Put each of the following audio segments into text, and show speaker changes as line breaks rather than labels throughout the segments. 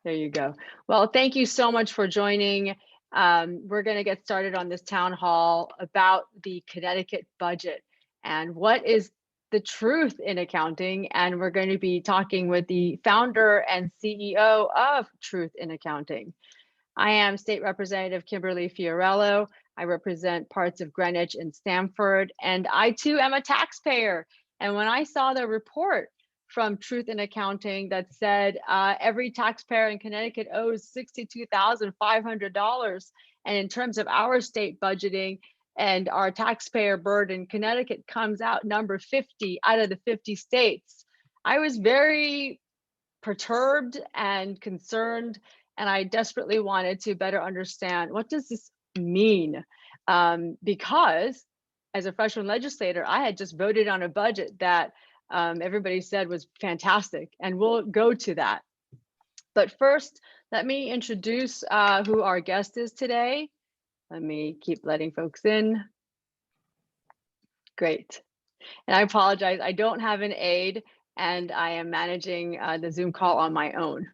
There you go. Well, thank you so much for joining. We're going to get started on this town hall about the Connecticut budget and what is the truth in accounting. And we're going to be talking with the founder and CEO of Truth in Accounting. I am State Representative Kimberly Fiorello. I represent parts of Greenwich and Stamford, and I too am a taxpayer. And when I saw the report from Truth in Accounting that said every taxpayer in Connecticut owes $62,500, and in terms of our state budgeting and our taxpayer burden, Connecticut comes out number 50 out of the 50 states, I was very perturbed and concerned, and I desperately wanted to better understand what does this mean, because as a freshman legislator, I had just voted on a budget that everybody said was fantastic, and we'll go to that. But first, let me introduce who our guest is today. Let me keep letting folks in. Great. And I apologize, I don't have an aide, and I am managing the Zoom call on my own.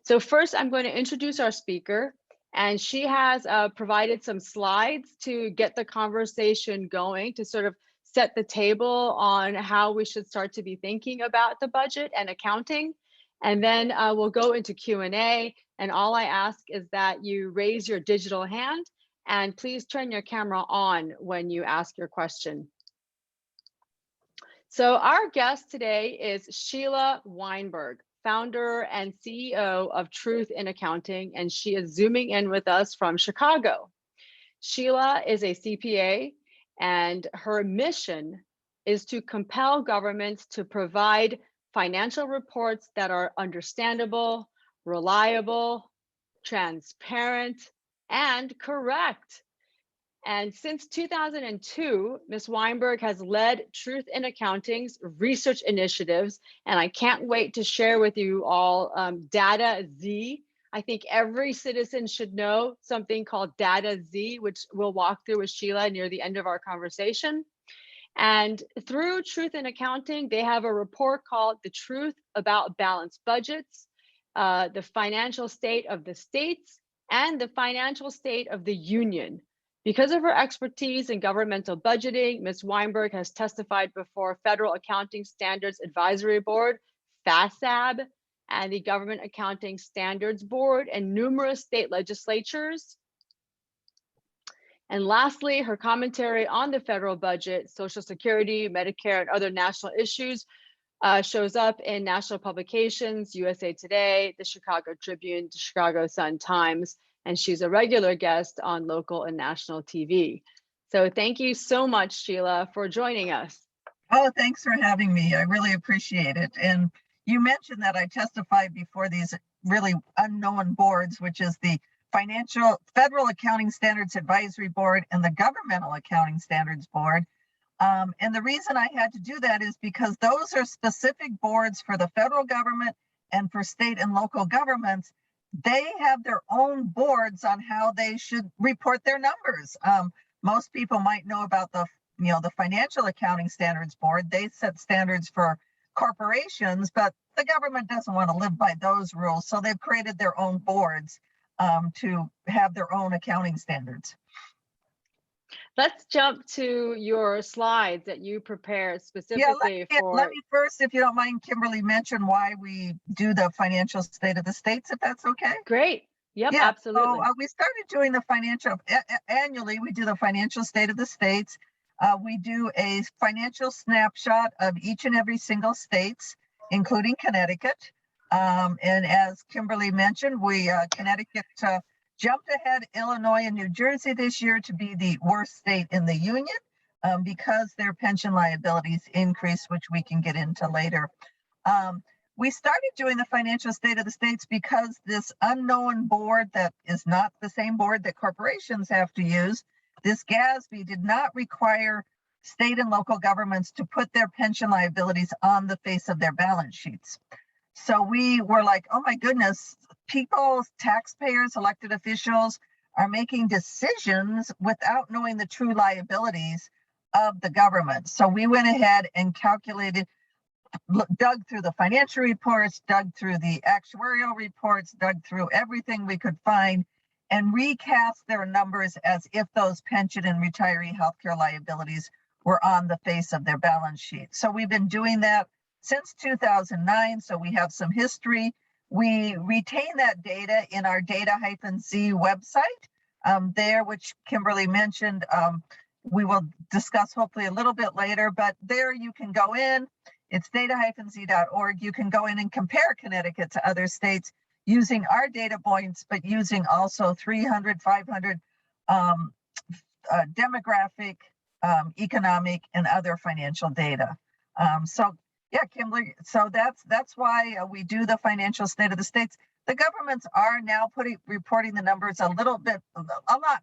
So first, I'm going to introduce our speaker, and she has provided some slides to get the conversation going, to sort of set the table on how we should start to be thinking about the budget and accounting. And then we'll go into Q&A, and all I ask is that you raise your digital hand, and please turn your camera on when you ask your question. So our guest today is Sheila Weinberg, founder and CEO of Truth in Accounting, and she is zooming in with us from Chicago. Sheila is a CPA, and her mission is to compel governments to provide financial reports that are understandable, reliable, transparent, and correct. And since 2002, Ms. Weinberg has led Truth in Accounting's research initiatives, and I can't wait to share with you all Data Z. I think every citizen should know something called Data Z, which we'll walk through with Sheila near the end of our conversation. And through Truth in Accounting, they have a report called The Truth About Balanced Budgets, the financial state of the states, and the financial state of the union. Because of her expertise in governmental budgeting, Ms. Weinberg has testified before Federal Accounting Standards Advisory Board, FASAB, and the Government Accounting Standards Board, and numerous state legislatures. And lastly, her commentary on the federal budget, Social Security, Medicare, and other national issues shows up in national publications, USA Today, the Chicago Tribune, the Chicago Sun-Times, and she's a regular guest on local and national TV. So thank you so much, Sheila, for joining us.
Oh, thanks for having me. I really appreciate it. And you mentioned that I testified before these really unknown boards, which is the Federal Accounting Standards Advisory Board and the Governmental Accounting Standards Board. And the reason I had to do that is because those are specific boards for the federal government and for state and local governments. They have their own boards on how they should report their numbers. Most people might know about the Financial Accounting Standards Board. They set standards for corporations, but the government doesn't want to live by those rules. So they've created their own boards to have their own accounting standards.
Let's jump to your slides that you prepared specifically for.
Let me first, if you don't mind, Kimberly, mention why we do the financial state of the states, if that's okay.
Great. Yep, yeah, absolutely.
So we started doing the annually, we do the financial state of the states. We do a financial snapshot of each and every single states, including Connecticut. And as Kimberly mentioned, Connecticut jumped ahead Illinois and New Jersey this year to be the worst state in the union because their pension liabilities increased, which we can get into later. We started doing the financial state of the states because this unknown board that is not the same board that corporations have to use, this GASB did not require state and local governments to put their pension liabilities on the face of their balance sheets. So we were like, oh my goodness, people, taxpayers, elected officials are making decisions without knowing the true liabilities of the government. So we went ahead and calculated dug through the financial reports, dug through the actuarial reports, dug through everything we could find, and recast their numbers as if those pension and retiree healthcare liabilities were on the face of their balance sheet. So we've been doing that since 2009, so we have some history. We retain that data in our data-z website there, which Kimberly mentioned. We will discuss hopefully a little bit later, but there you can go in. It's data-z.org. You can go in and compare Connecticut to other states using our data points, but using also 300, 500 demographic, economic, and other financial data. So yeah, Kimberly, so that's why we do the financial state of the states. The governments are now reporting the numbers a lot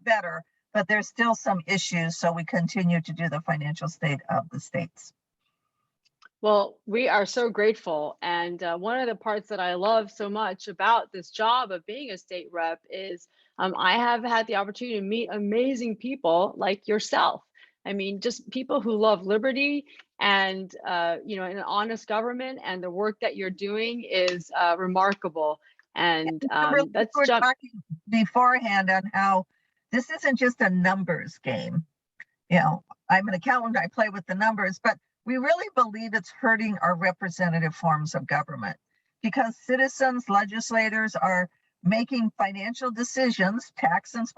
better, but there's still some issues. So we continue to do the financial state of the states.
Well, we are so grateful. And one of the parts that I love so much about this job of being a state rep is I have had the opportunity to meet amazing people like yourself. I mean, just people who love liberty and, an honest government, and the work that you're doing is remarkable. And
let's jump talking beforehand on how this isn't just a numbers game. I'm an accountant, I play with the numbers, but we really believe it's hurting our representative forms of government because citizens, legislators are making financial decisions, tax and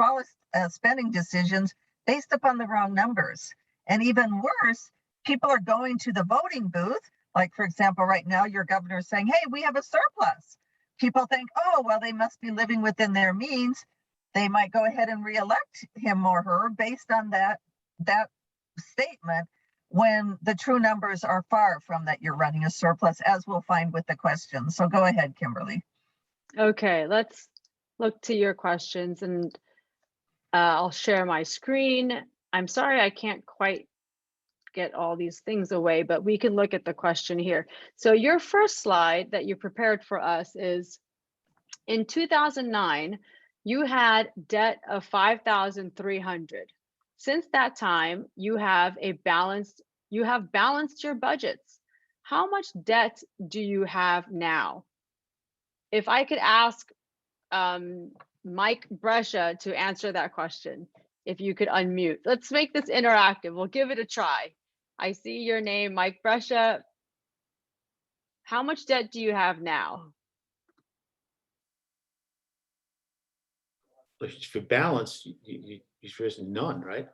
spending decisions based upon the wrong numbers. And even worse, people are going to the voting booth. Like, for example, right now, your governor is saying, hey, we have a surplus. People think, oh, well, they must be living within their means. They might go ahead and reelect him or her based on that statement, when the true numbers are far from that you're running a surplus, as we'll find with the questions. So go ahead, Kimberly.
Okay, let's look to your questions, and I'll share my screen. I'm sorry I can't quite get all these things away, but we can look at the question here. So your first slide that you prepared for us is, in 2009, you had debt of 5,300. Since that time, you have balanced your budgets. How much debt do you have now? If I could ask Mike Brescia to answer that question, if you could unmute. Let's make this interactive. We'll give it a try. I see your name, Mike Brescia. How much debt do you have now?
For balance, you're supposed to none, right?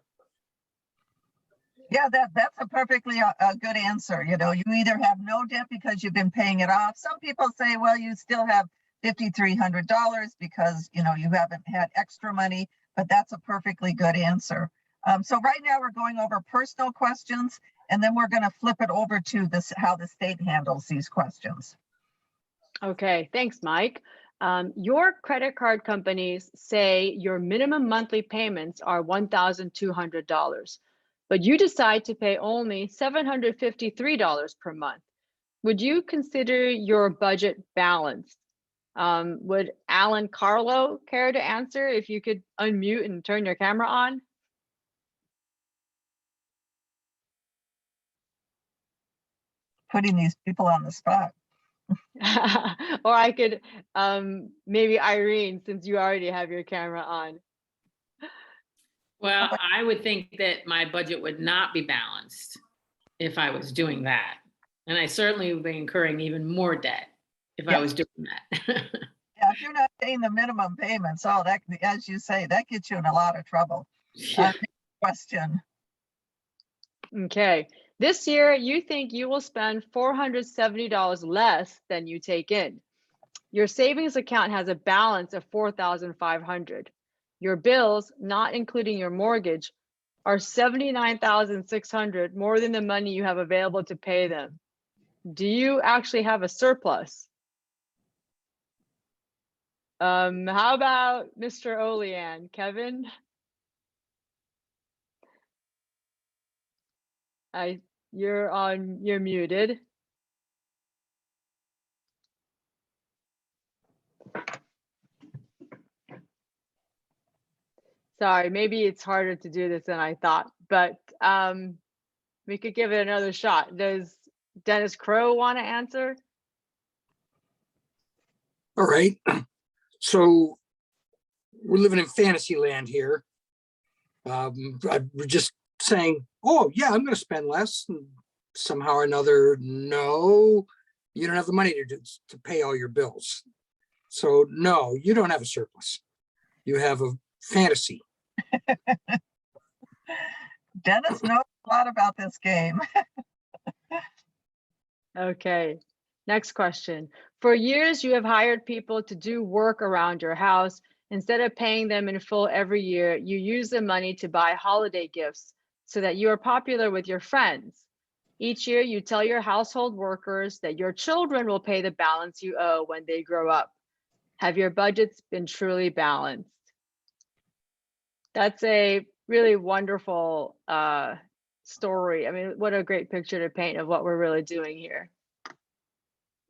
Yeah, that's a perfectly a good answer. You either have no debt because you've been paying it off. Some people say, well, you still have $5,300 because you haven't had extra money, but that's a perfectly good answer. So right now we're going over personal questions, and then we're going to flip it over to how the state handles these questions.
Okay, thanks, Mike. Your credit card companies say your minimum monthly payments are $1,200, but you decide to pay only $753 per month. Would you consider your budget balanced? Would Alan Carlo care to answer if you could unmute and turn your camera on?
Putting these people on the spot.
Or I could, maybe Irene, since you already have your camera on.
Well, I would think that my budget would not be balanced if I was doing that. And I certainly would be incurring even more debt if I was doing that.
Yeah, if you're not paying the minimum payments, that, as you say, that gets you in a lot of trouble.
Yeah.
Question.
Okay. This year, you think you will spend $470 less than you take in. Your savings account has a balance of $4,500. Your bills, not including your mortgage, are $79,600, more than the money you have available to pay them. Do you actually have a surplus? How about Mr. Olean? Kevin? You're muted. Sorry, maybe it's harder to do this than I thought, but we could give it another shot. Does Dennis Crow want to answer?
All right. So we're living in fantasy land here. We're just saying, oh yeah, I'm going to spend less. And somehow or another, no, you don't have the money to pay all your bills. So no, you don't have a surplus. You have a fantasy.
Dennis knows a lot about this game.
Okay, next question. For years, you have hired people to do work around your house. Instead of paying them in full every year, you use the money to buy holiday gifts so that you are popular with your friends. Each year, you tell your household workers that your children will pay the balance you owe when they grow up. Have your budgets been truly balanced? That's a really wonderful story. I mean, what a great picture to paint of what we're really doing here.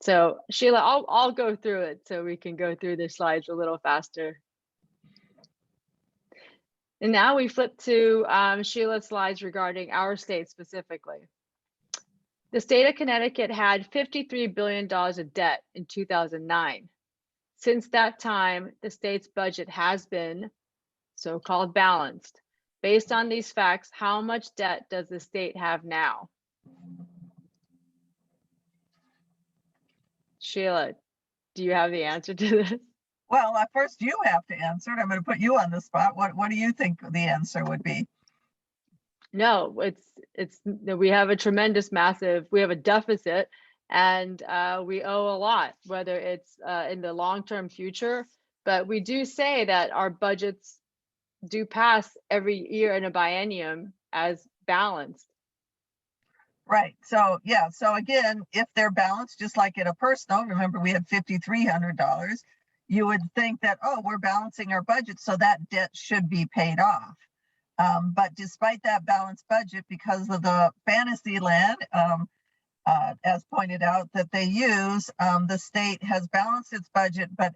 So Sheila, I'll go through it so we can go through the slides a little faster. And now we flip to Sheila's slides regarding our state specifically. The state of Connecticut had $53 billion of debt in 2009. Since that time, the state's budget has been so-called balanced. Based on these facts, how much debt does the state have now? Sheila, do you have the answer to this?
Well, first you have to answer it. I'm going to put you on the spot. What do you think the answer would be?
No, we have a tremendous, massive, we have a deficit, and we owe a lot, whether it's in the long-term future. But we do say that our budgets do pass every year in a biennium as balanced.
Right. So yeah. So again, if they're balanced, just like in a personal, remember we had $5,300, you would think that, oh, we're balancing our budget, so that debt should be paid off. But despite that balanced budget, because of the fantasy land, as pointed out, that they use, the state has balanced its budget, but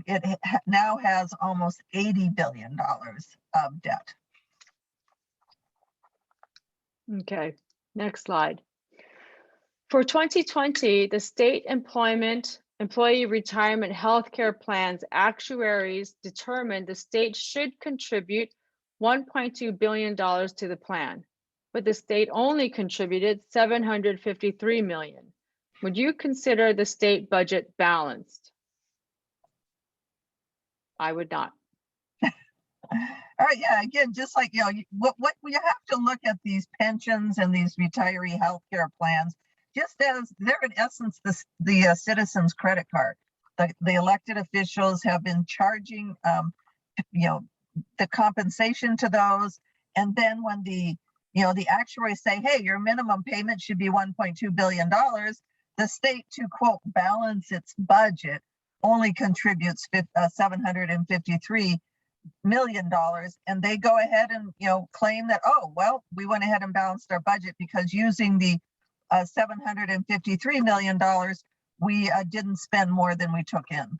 it now has almost $80 billion of debt.
Okay, next slide. For 2020, the state employee retirement healthcare plans actuaries determined the state should contribute $1.2 billion to the plan, but the state only contributed $753 million. Would you consider the state budget balanced? I would not.
All right, yeah, again, just like, what you have to look at these pensions and these retiree healthcare plans, just as they're in essence the citizens' credit card. The elected officials have been charging, the compensation to those, and then when the actuaries say, hey, your minimum payment should be $1.2 billion, the state, to quote balance its budget, only contributes $753 million, and they go ahead and claim that, oh well, we went ahead and balanced our budget because using the $753 million, we didn't spend more than we took in.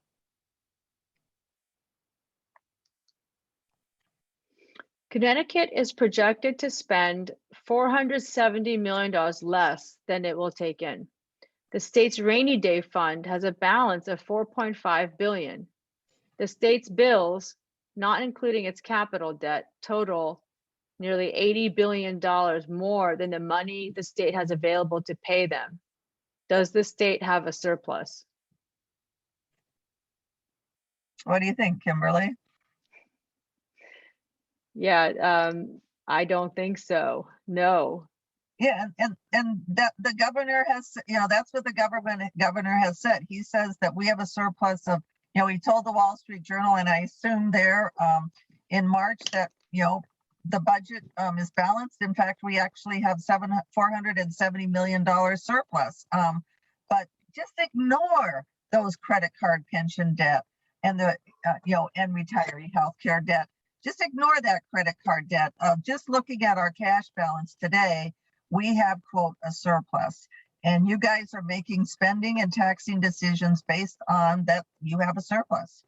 Connecticut is projected to spend $470 million less than it will take in. The state's rainy day fund has a balance of $4.5 billion. The state's bills, not including its capital debt, total nearly $80 billion more than the money the state has available to pay them. Does the state have a surplus?
What do you think, Kimberly?
Yeah, I don't think so. No.
Yeah, and that the governor has, that's what the governor has said. He says that we have a surplus of, he told the Wall Street Journal, and I assume there in March that, the budget is balanced. In fact, we actually have $470 million surplus. But just ignore those credit card pension debt and the, and retiree healthcare debt. Just ignore that credit card debt. Just looking at our cash balance today, we have, quote, a surplus. And you guys are making spending and taxing decisions based on that you have a surplus.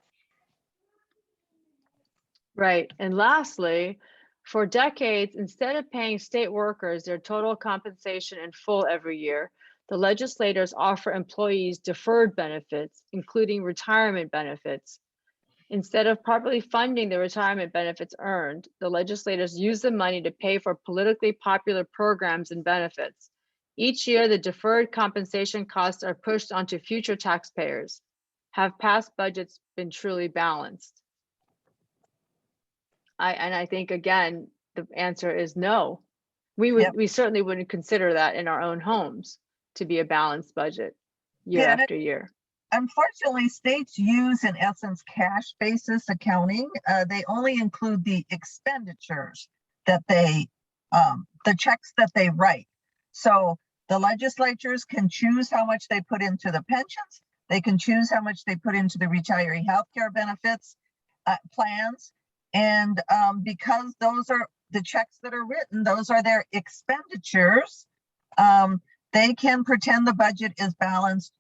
Right. And lastly, for decades, instead of paying state workers their total compensation in full every year, the legislators offer employees deferred benefits, including retirement benefits. Instead of properly funding the retirement benefits earned, the legislators use the money to pay for politically popular programs and benefits. Each year, the deferred compensation costs are pushed onto future taxpayers. Have past budgets been truly balanced? I think, again, the answer is no.
Yep.
We certainly wouldn't consider that in our own homes to be a balanced budget year
Yeah, and
after year.
unfortunately, states use, in essence, cash basis accounting. They only include the expenditures that the checks that they write. So the legislatures can choose how much they put into the pensions. They can choose how much they put into the retiree healthcare benefits plans. And because those are the checks that are written, those are their expenditures. They can pretend the budget is balanced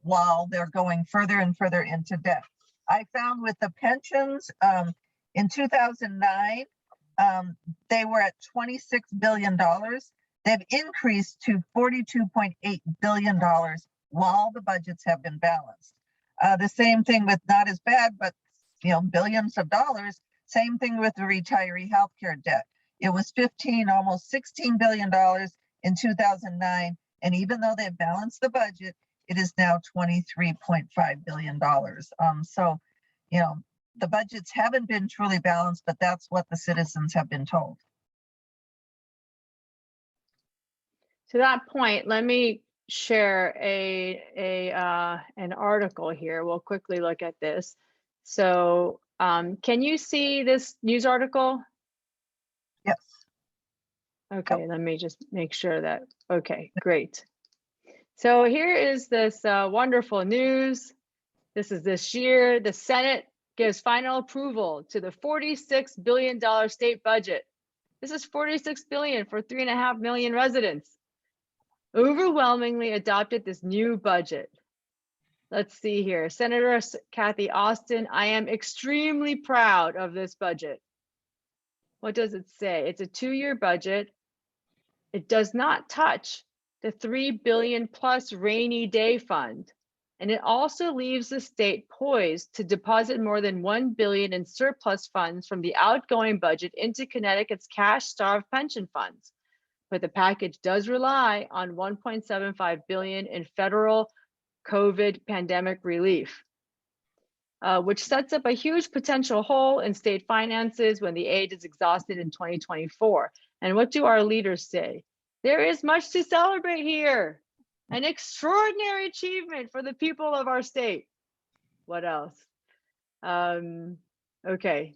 while they're going further and further into debt. I found with the pensions in 2009, they were at $26 billion. They've increased to $42.8 billion while the budgets have been balanced. The same thing with, not as bad, but billions of dollars. Same thing with the retiree healthcare debt. It was almost $16 billion in 2009. And even though they've balanced the budget, it is now $23.5 billion. So, the budgets haven't been truly balanced, but that's what the citizens have been told.
To that point, let me share an article here. We'll quickly look at this. So can you see this news article?
Yes.
Okay, let me just make sure that, okay, great. So here is this wonderful news. This is this year, the Senate gives final approval to the $46 billion state budget. This is $46 billion for 3.5 million residents. Overwhelmingly adopted this new budget. Let's see here. Senator Kathy Austin, I am extremely proud of this budget. What does it say? It's a 2-year budget. It does not touch the $3 billion plus rainy day fund. And it also leaves the state poised to deposit more than $1 billion in surplus funds from the outgoing budget into Connecticut's cash-starved pension funds. But the package does rely on $1.75 billion in federal COVID pandemic relief, which sets up a huge potential hole in state finances when the aid is exhausted in 2024. And what do our leaders say? There is much to celebrate here. An extraordinary achievement for the people of our state. What else? Okay,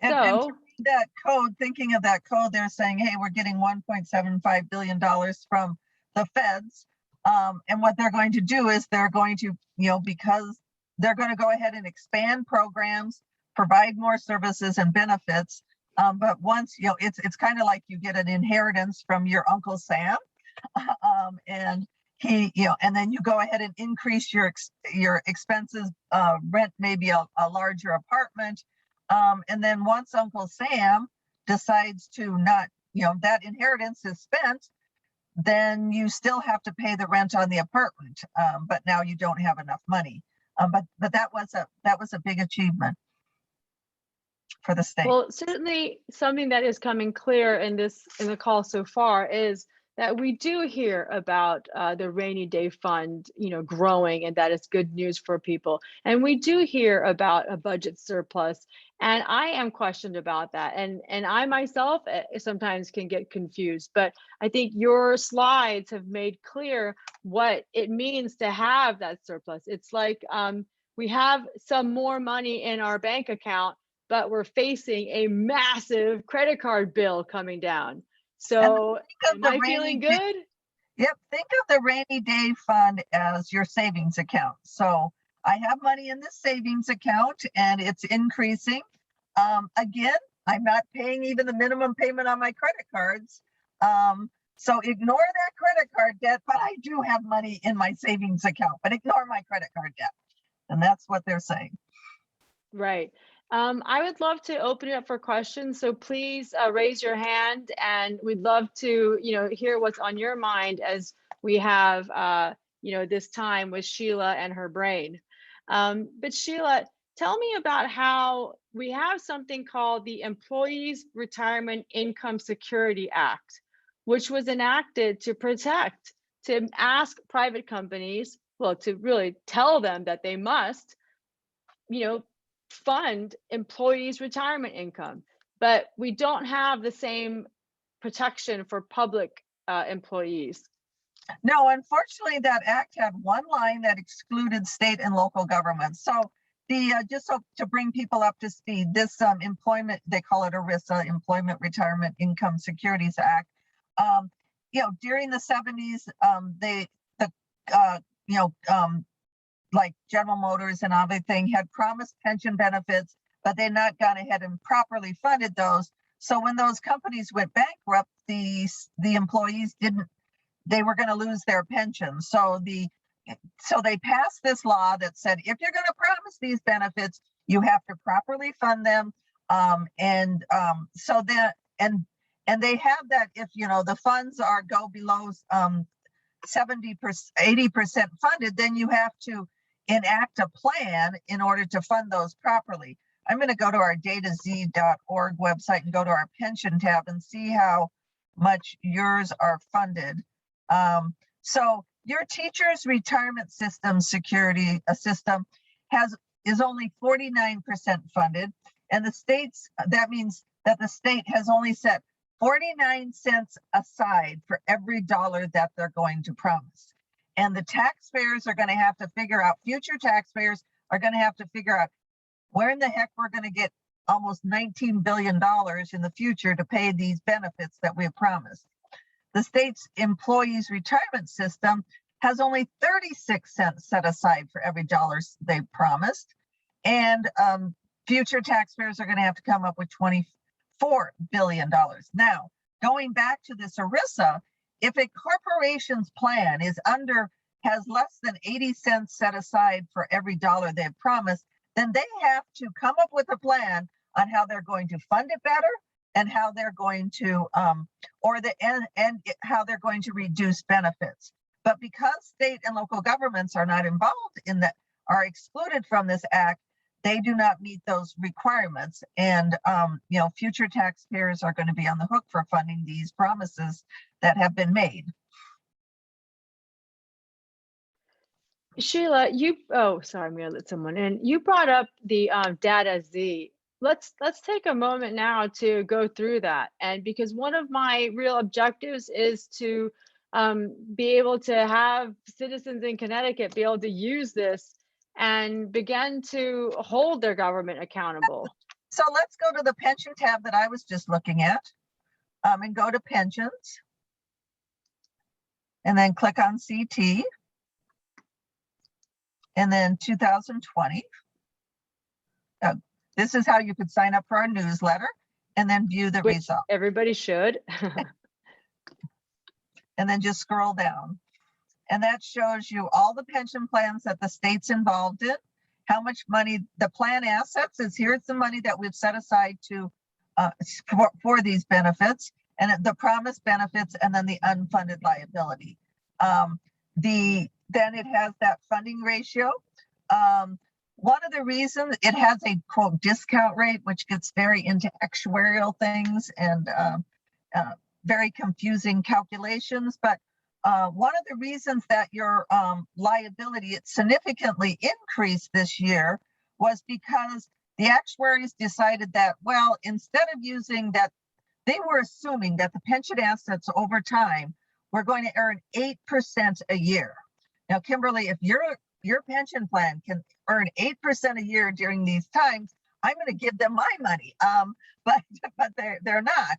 so
that code, thinking of that code, they're saying, hey, we're getting $1.75 billion from the feds. And what they're going to do is they're going to, because they're going to go ahead and expand programs, provide more services and benefits. But once, it's kind of like you get an inheritance from your Uncle Sam. And he, and then you go ahead and increase your expenses, rent maybe a larger apartment. And then once Uncle Sam decides to not, that inheritance is spent, then you still have to pay the rent on the apartment. But now you don't have enough money. But that was a big achievement for the state.
Well, certainly something that is coming clear in the call so far is that we do hear about the rainy day fund, growing, and that is good news for people. And we do hear about a budget surplus, and I am questioned about that. And I myself sometimes can get confused, but I think your slides have made clear what it means to have that surplus. It's like we have some more money in our bank account, but we're facing a massive credit card bill coming down. So am I feeling good?
Yep. Think of the rainy day fund as your savings account. So I have money in this savings account and it's increasing. Again, I'm not paying even the minimum payment on my credit cards. So ignore that credit card debt, but I do have money in my savings account, but ignore my credit card debt. And that's what they're saying.
Right. I would love to open it up for questions. So please raise your hand, and we'd love to, hear what's on your mind as we have, this time with Sheila and her brain. But Sheila, tell me about how we have something called the Employees Retirement Income Security Act, which was enacted to ask private companies, well, to really tell them that they must, fund employees' retirement income. But we don't have the same protection for public employees.
No, unfortunately, that act had one line that excluded state and local governments. So just so to bring people up to speed, this employment, they call it ERISA, Employment Retirement Income Securities Act. During the 70s, like General Motors and everything had promised pension benefits, but they'd not gone ahead and properly funded those. So when those companies went bankrupt, the employees they were going to lose their pension. So they passed this law that said, if you're going to promise these benefits, you have to properly fund them. And they have that if, the funds go below 70%, 80% funded, then you have to enact a plan in order to fund those properly. I'm going to go to our dataz.org website and go to our pension tab and see how much yours are funded. So your teacher's retirement system security system is only 49% funded, and that means that the state has only set 49 cents aside for every dollar that they're going to promise. And the taxpayers are going to have to figure out, future taxpayers are going to have to figure out where in the heck we're going to get almost $19 billion in the future to pay these benefits that we have promised. The state's employees retirement system has only 36 cents set aside for every dollar they promised. And future taxpayers are going to have to come up with $24 billion. Now, going back to this ERISA, if a corporation's plan has less than 80 cents set aside for every dollar they've promised, then they have to come up with a plan on how they're going to fund it better and how they're going to how they're going to reduce benefits. But because state and local governments are not involved in that, are excluded from this act, they do not meet those requirements. And future taxpayers are going to be on the hook for funding these promises that have been made.
Sheila, sorry, I'm going to let someone in. You brought up the data Z. Let's take a moment now to go through that. And because one of my real objectives is to be able to have citizens in Connecticut be able to use this and begin to hold their government accountable.
So let's go to the pension tab that I was just looking at, and go to pensions, and then click on CT, and then 2020. This is how you could sign up for our newsletter and then view the results.
Everybody should.
And then just scroll down. And that shows you all the pension plans that the state's involved in, how much money, the plan assets is here's the money that we've set aside to for these benefits, and the promised benefits, and then the unfunded liability. Then it has that funding ratio. One of the reasons it has a quote discount rate, which gets very into actuarial things and very confusing calculations. But one of the reasons that your liability it significantly increased this year was because the actuaries decided that, well, instead of using that, they were assuming that the pension assets over time were going to earn 8% a year. Now, Kimberly, if your pension plan can earn 8% a year during these times, I'm going to give them my money. But they're not.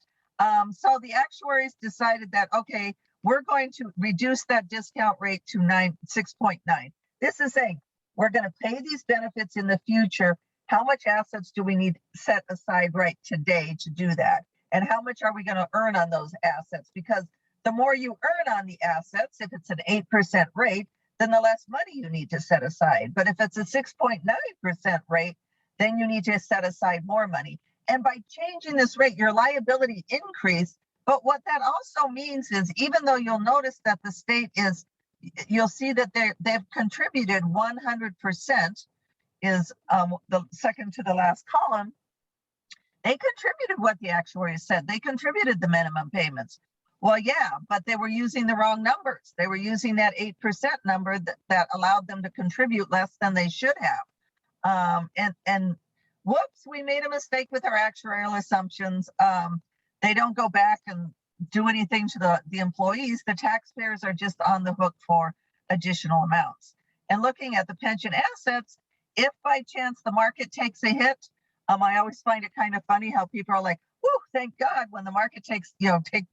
So the actuaries decided that, okay, we're going to reduce that discount rate to 6.9. This is saying we're going to pay these benefits in the future. How much assets do we need set aside right today to do that? And how much are we going to earn on those assets? Because the more you earn on the assets, if it's an 8% rate, then the less money you need to set aside. But if it's a 6.9% rate, then you need to set aside more money. And by changing this rate, your liability increased, But what that also means is, even though you'll notice that the state is, you'll see that they've contributed 100%, is the second to the last column. They contributed what the actuaries said. They contributed the minimum payments. Well, yeah, but they were using the wrong numbers. They were using that 8% number that allowed them to contribute less than they should have. And whoops, we made a mistake with our actuarial assumptions. They don't go back and do anything to the employees. The taxpayers are just on the hook for additional amounts. And looking at the pension assets, if by chance the market takes a hit, I always find it kind of funny how people are like, "Whoo, thank God," when the market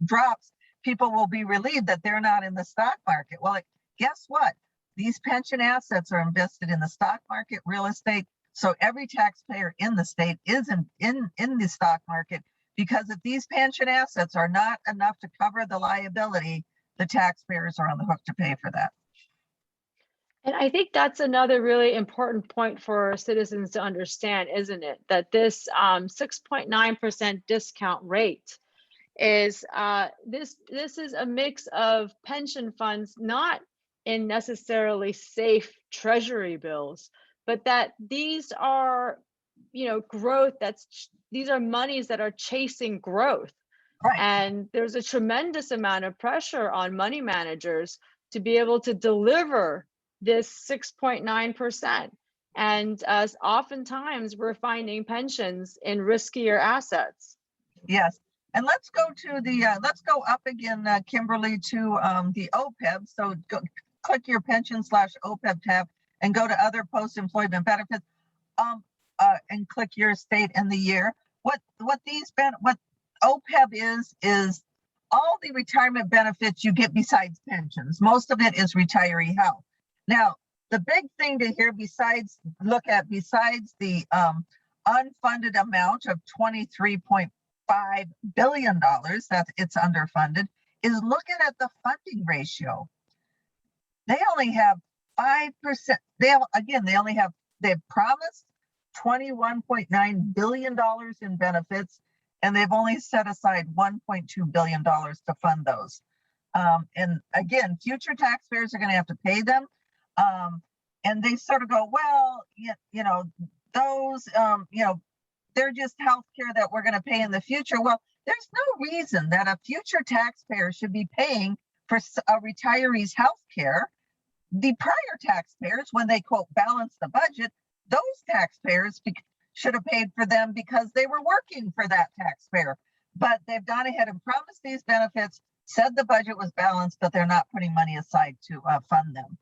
drops, people will be relieved that they're not in the stock market. Well, guess what? These pension assets are invested in the stock market, real estate. So every taxpayer in the state is in the stock market, because if these pension assets are not enough to cover the liability, the taxpayers are on the hook to pay for that.
And I think that's another really important point for citizens to understand, isn't it? That this 6.9% discount rate is this is a mix of pension funds, not in necessarily safe treasury bills, but that these are, growth, these are monies that are chasing growth.
Right.
And there's a tremendous amount of pressure on money managers to be able to deliver this 6.9%. And oftentimes we're finding pensions in riskier assets.
Yes. And let's go to let's go up again, Kimberly, to the OPEB. So click your pension/OPEB tab and go to other post-employment benefits, and click your state and the year. What OPEB is all the retirement benefits you get besides pensions. Most of it is retiree health. Now, the big thing to hear besides the unfunded amount of $23.5 billion that it's underfunded, is looking at the funding ratio. They only have 5%. They've promised $21.9 billion in benefits, and they've only set aside $1.2 billion to fund those. And again, future taxpayers are going to have to pay them. And they sort of go, well, those, they're just healthcare that we're going to pay in the future. Well, there's no reason that a future taxpayer should be paying for a retiree's healthcare. The prior taxpayers, when they quote balance the budget, those taxpayers should have paid for them because they were working for that taxpayer. But they've gone ahead and promised these benefits, said the budget was balanced, but they're not putting money aside to fund them.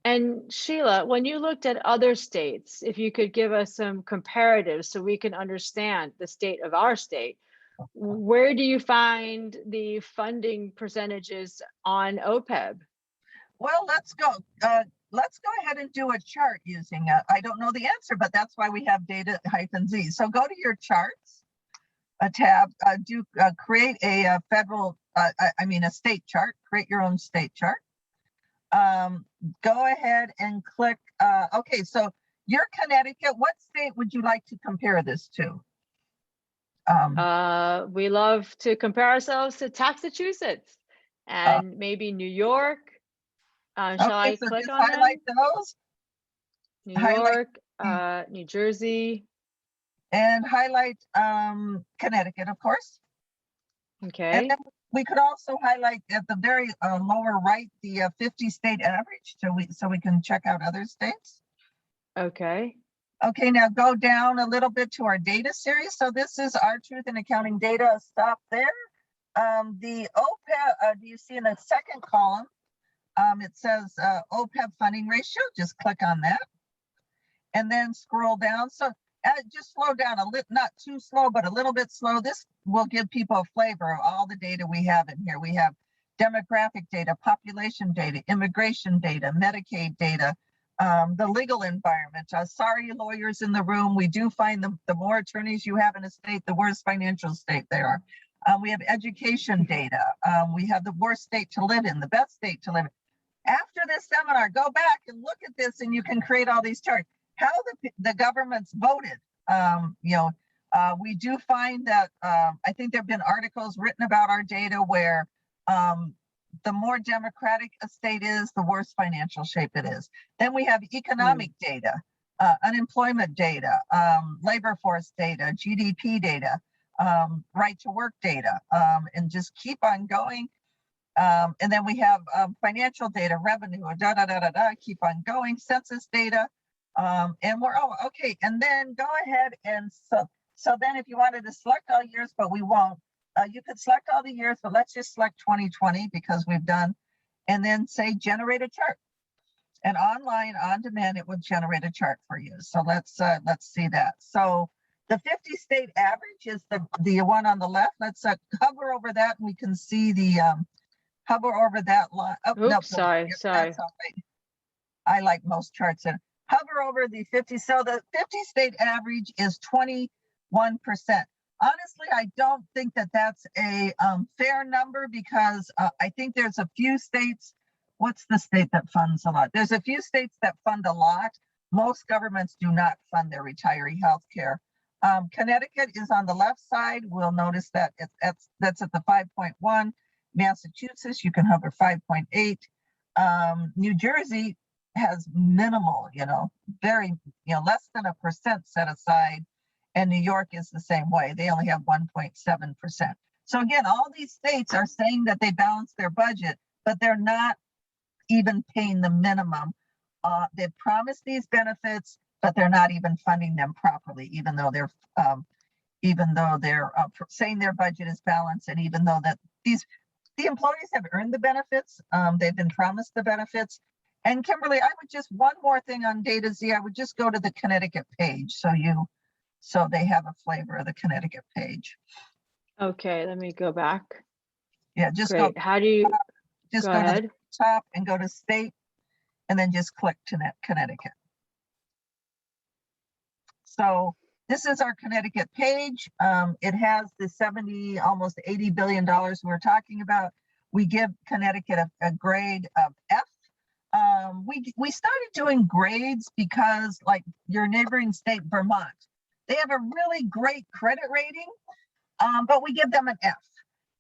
And Sheila, when you looked at other states, if you could give us some comparatives so we can understand the state of our state, where do you find the funding percentages on OPEB?
Well, let's go ahead and do a chart using I don't know the answer, but that's why we have data-Z. So go to your charts, a tab, create a a state chart, create your own state chart. Go ahead and click, okay, so you're Connecticut. What state would you like to compare this to?
We love to compare ourselves to Massachusetts and maybe New York. Shall I click on
highlight those?
New York, New Jersey.
And highlight Connecticut, of course.
Okay.
And then we could also highlight at the very lower right the 50 state average, so we can check out other states.
Okay.
Okay, now go down a little bit to our data series. So this is our Truth in Accounting data. Stop there. The OPEB, do you see in the second column, it says OPEB funding ratio. Just click on that and then scroll down. So just slow down a little, not too slow, but a little bit slow. This will give people a flavor of all the data we have in here. We have demographic data, population data, immigration data, Medicaid data, the legal environment. Sorry, lawyers in the room, we do find the more attorneys you have in a state, the worse financial state they are. We have education data. We have the worst state to live in, the best state to live in. After this seminar, go back and look at this and you can create all these charts. How the government's voted, We do find that, I think there've been articles written about our data where the more democratic a state is, the worse financial shape it is. Then we have economic data, unemployment data, labor force data, GDP data, right to work data, and just keep on going. And then we have financial data, revenue, keep on going, census data. And we're, oh, okay. And then go ahead and so then if you wanted to select all years, but we won't, you could select all the years, but let's just select 2020 because we've done, and then say generate a chart. And online, on demand, it would generate a chart for you. So let's see that. So the 50 state average is the one on the left. Let's hover over that and we can see the, hover over that line. Oh,
Oops,
no,
sorry.
that's all right. I like most charts. And hover over the 50. So the 50 state average is 21%. Honestly, I don't think that that's a fair number because I think there's a few states. What's the state that funds a lot? There's a few states that fund a lot. Most governments do not fund their retiree health care. Connecticut is on the left side. We'll notice that that's at the 5.1. Massachusetts, you can hover 5.8. New Jersey has minimal, very, less than 1% set aside. And New York is the same way. They only have 1.7%. So again, all these states are saying that they balance their budget, but they're not even paying the minimum. They've promised these benefits, but they're not even funding them properly, even though they're saying their budget is balanced, and even though that the employees have earned the benefits, they've been promised the benefits. And Kimberly, I would just, one more thing on Data Z, I would just go to the Connecticut page so they have a flavor of the Connecticut page.
Okay, let me go back.
Yeah, just
Great. How do you
just
go
go
ahead?
to the top and go to state, and then just click to Connecticut. So this is our Connecticut page. It has the 70, almost $80 billion we're talking about. We give Connecticut a grade of F. We started doing grades because, like your neighboring state, Vermont, they have a really great credit rating, but we give them an F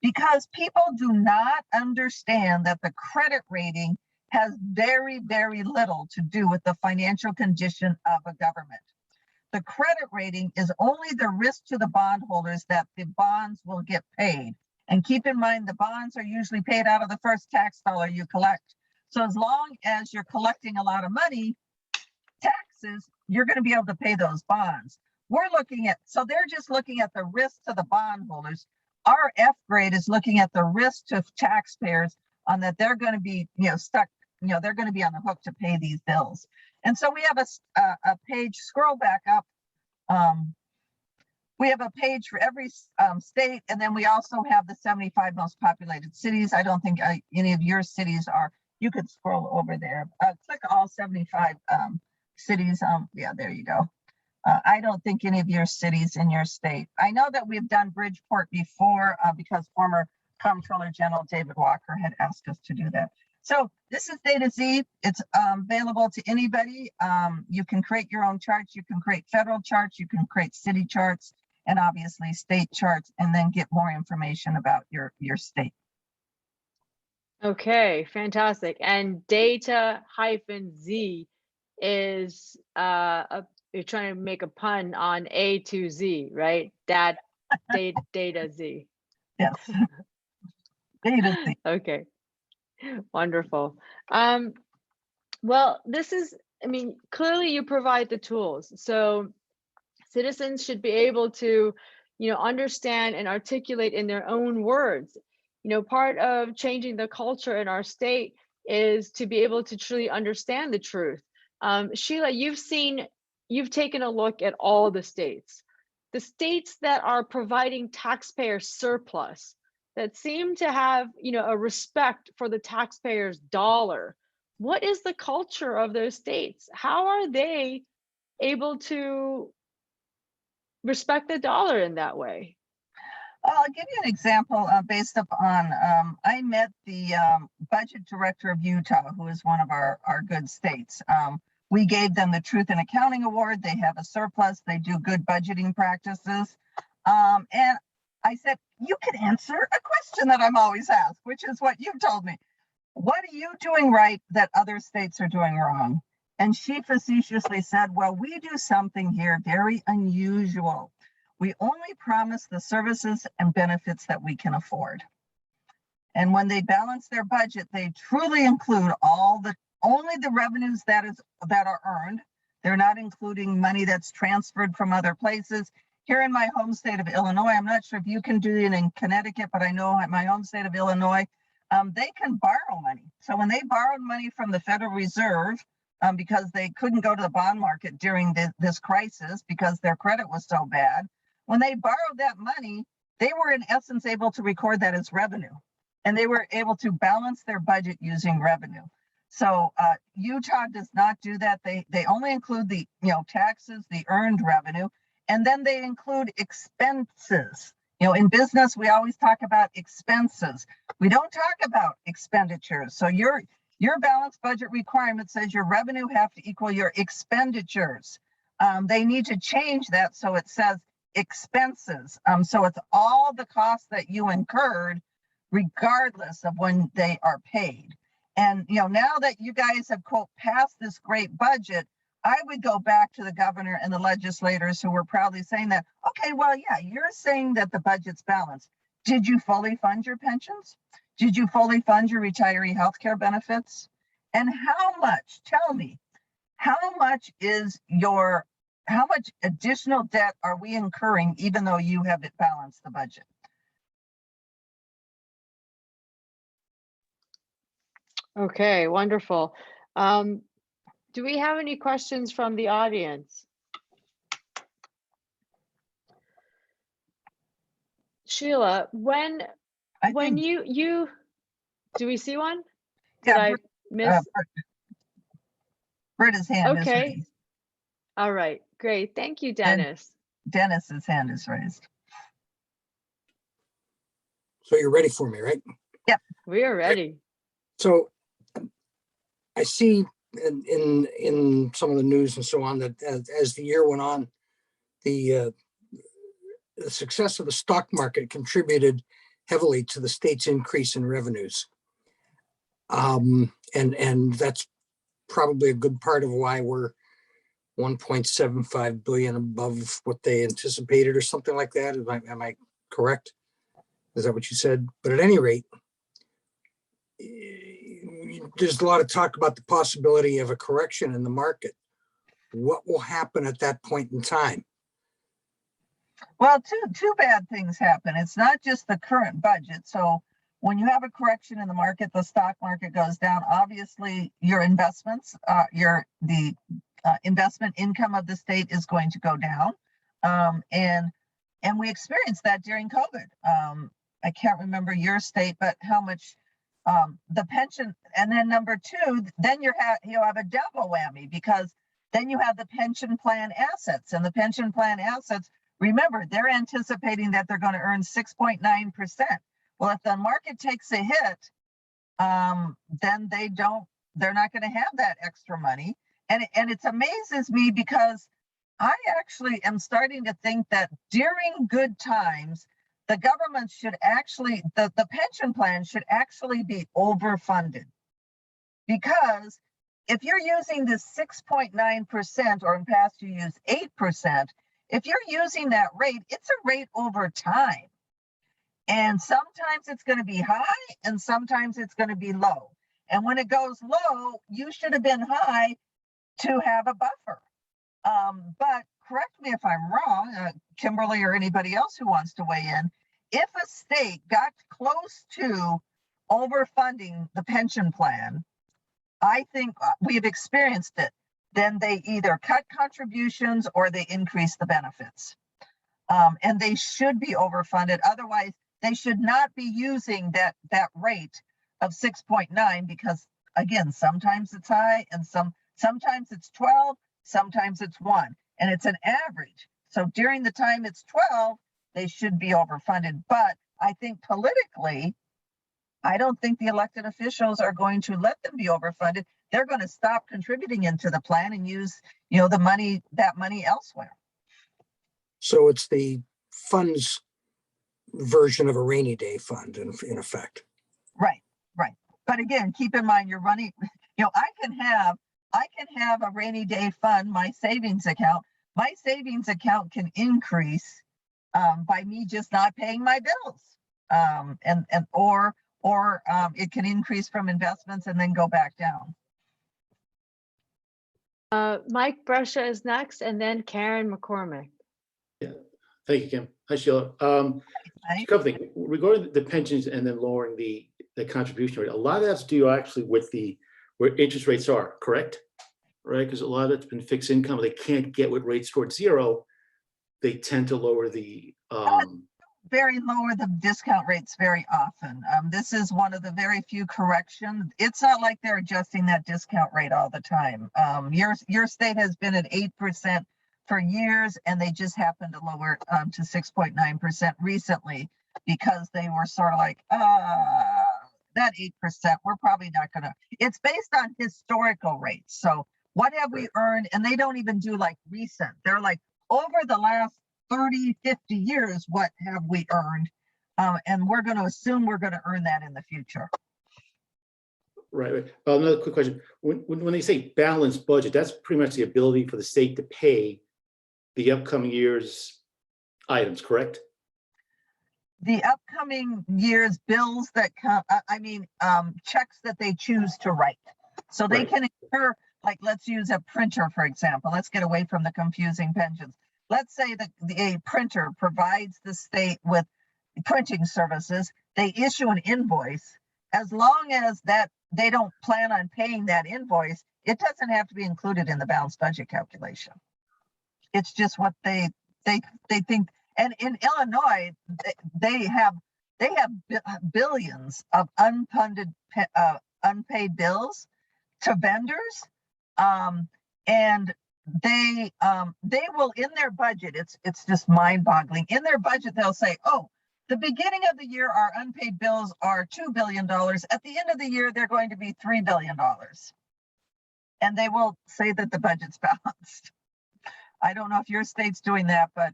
because people do not understand that the credit rating has very, very little to do with the financial condition of a government. The credit rating is only the risk to the bondholders that the bonds will get paid. And keep in mind, the bonds are usually paid out of the first tax dollar you collect. So as long as you're collecting a lot of money, taxes, you're going to be able to pay those bonds. So they're just looking at the risk to the bondholders. Our F grade is looking at the risk to taxpayers on that they're going to be, stuck, they're going to be on the hook to pay these bills. And so we have a page, scroll back up. We have a page for every state, and then we also have the 75 most populated cities. I don't think any of your cities are. You could scroll over there. Click all 75 cities. Yeah, there you go. I don't think any of your cities in your state. I know that we've done Bridgeport before because former Comptroller General David Walker had asked us to do that. So this is Data Z. It's available to anybody. You can create your own charts. You can create federal charts. You can create city charts, and obviously state charts, and then get more information about your state.
Okay, fantastic. And Data-Z is you're trying to make a pun on A to Z, right? That Data Z.
Yes. Data Z.
Okay, wonderful. Well, this is, clearly you provide the tools. So citizens should be able to, understand and articulate in their own words. Part of changing the culture in our state is to be able to truly understand the truth. Sheila, you've taken a look at all the states that are providing taxpayer surplus, that seem to have, a respect for the taxpayer's dollar. What is the culture of those states? How are they able to respect the dollar in that way?
I'll give you an example based upon, I met the budget director of Utah, who is one of our good states. We gave them the Truth in Accounting Award. They have a surplus. They do good budgeting practices. And I said, you can answer a question that I'm always asked, which is what you told me. What are you doing right that other states are doing wrong? And she facetiously said, well, we do something here very unusual. We only promise the services and benefits that we can afford. And when they balance their budget, they truly include only the revenues that are earned. They're not including money that's transferred from other places. Here in my home state of Illinois, I'm not sure if you can do it in Connecticut, but I know at my home state of Illinois, they can borrow money. So when they borrowed money from the Federal Reserve, because they couldn't go to the bond market during this crisis because their credit was so bad, when they borrowed that money, they were in essence able to record that as revenue. And they were able to balance their budget using revenue. So Utah does not do that. They only include the taxes, the earned revenue, and then they include expenses. In business, we always talk about expenses. We don't talk about expenditures. So your balanced budget requirement says your revenue have to equal your expenditures. They need to change that so it says expenses. So it's all the costs that you incurred regardless of when they are paid. And now that you guys have quote passed this great budget, I would go back to the governor and the legislators who were proudly saying that, okay, well, yeah, you're saying that the budget's balanced. Did you fully fund your pensions? Did you fully fund your retiree healthcare benefits? And how much, tell me, how much additional debt are we incurring even though you have it balanced the budget?
Okay, wonderful. Do we have any questions from the audience? Sheila, when you do we see one? Did
Yeah,
I miss?
Britta's hand is
Okay.
raised.
All right, great. Thank you, Dennis.
Dennis's hand is raised.
So you're ready for me, right?
We are ready.
So I see in some of the news and so on that as the year went on, the success of the stock market contributed heavily to the state's increase in revenues. And that's probably a good part of why we're 1.75 billion above what they anticipated or something like that. Am I correct? Is that what you said? But at any rate, there's a lot of talk about the possibility of a correction in the market. What will happen at that point in time?
Well, two bad things happen. It's not just the current budget. So when you have a correction in the market, the stock market goes down. Obviously, your investments, the investment income of the state is going to go down. And we experienced that during COVID. I can't remember your state, but how much the pension, and then number two, then you have a double whammy because then you have the pension plan assets, and the pension plan assets, remember, they're anticipating that they're going to earn 6.9%. Well, if the market takes a hit, then they're not going to have that extra money. And it amazes me because I actually am starting to think that during good times, the government should actually, the pension plan should actually be overfunded. Because if you're using this 6.9%, or in past you use 8%, if you're using that rate, it's a rate over time. And sometimes it's going to be high and sometimes it's going to be low. And when it goes low, you should have been high to have a buffer. But correct me if I'm wrong, Kimberly or anybody else who wants to weigh in. If a state got close to overfunding the pension plan, I think we have experienced it. Then they either cut contributions or they increase the benefits. And they should be overfunded. Otherwise, they should not be using that rate of 6.9 because, again, sometimes it's high and sometimes it's 12, sometimes it's 1, and it's an average. So during the time it's 12, they should be overfunded. But I think politically, I don't think the elected officials are going to let them be overfunded. they're going to stop contributing into the plan and use, that money elsewhere.
So it's the funds version of a rainy day fund in effect.
Right, right. But again, keep in mind you're running, I can have a rainy day fund, my savings account. My savings account can increase by me just not paying my bills. Or it can increase from investments and then go back down.
Mike Brescia is next, and then Karen McCormick.
Thank you, Kim. Hi, Sheila.
Right?
A couple things regarding the pensions and then lowering the contribution rate. A lot of that's due actually with where interest rates are, correct? Right, because a lot of that's been fixed income. They can't get with rates towards zero. They tend to lower the
Very lower the discount rates very often. This is one of the very few corrections. It's not like they're adjusting that discount rate all the time. Your state has been at 8% for years, and they just happened to lower it to 6.9% recently because they were sort of like, that 8%, we're probably not going to. It's based on historical rates. So what have we earned? And they don't even do like recent. They're like over the last 30, 50 years, what have we earned? And we're going to assume we're going to earn that in the future.
right. Another quick question. When they say balanced budget, that's pretty much the ability for the state to pay the upcoming year's items, correct?
The upcoming year's bills that come, checks that they choose to write. So they
Right.
can incur, like, let's use a printer, for example. Let's get away from the confusing pensions. Let's say that a printer provides the state with printing services. They issue an invoice. As long as that they don't plan on paying that invoice, it doesn't have to be included in the balanced budget calculation. It's just what they think. And in Illinois, they have billions of unpaid bills to vendors, and they will, in their budget, it's just mind-boggling. In their budget, they'll say, oh, the beginning of the year, our unpaid bills are $2 billion. At the end of the year, they're going to be $3 billion. And they will say that the budget's balanced. I don't know if your state's doing that, but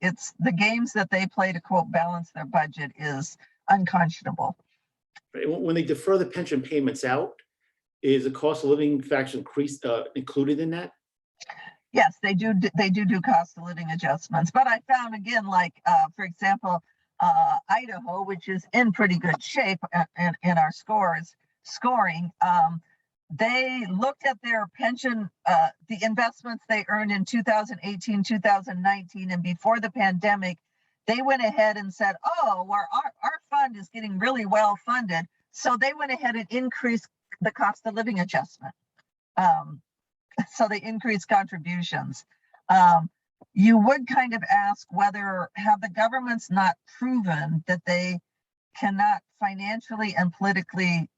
it's the games that they play to, quote, balance their budget is unconscionable.
Right. When they defer the pension payments out, is the cost of living factor included in that?
Yes, they do cost of living adjustments. But I found, again, like, for example, Idaho, which is in pretty good shape in our scoring, they looked at their pension, the investments they earned in 2018, 2019, and before the pandemic, they went ahead and said, oh, our fund is getting really well funded. So they went ahead and increased the cost of living adjustment. So they increased contributions. You would kind of ask whether, have the governments not proven that they cannot financially and politically,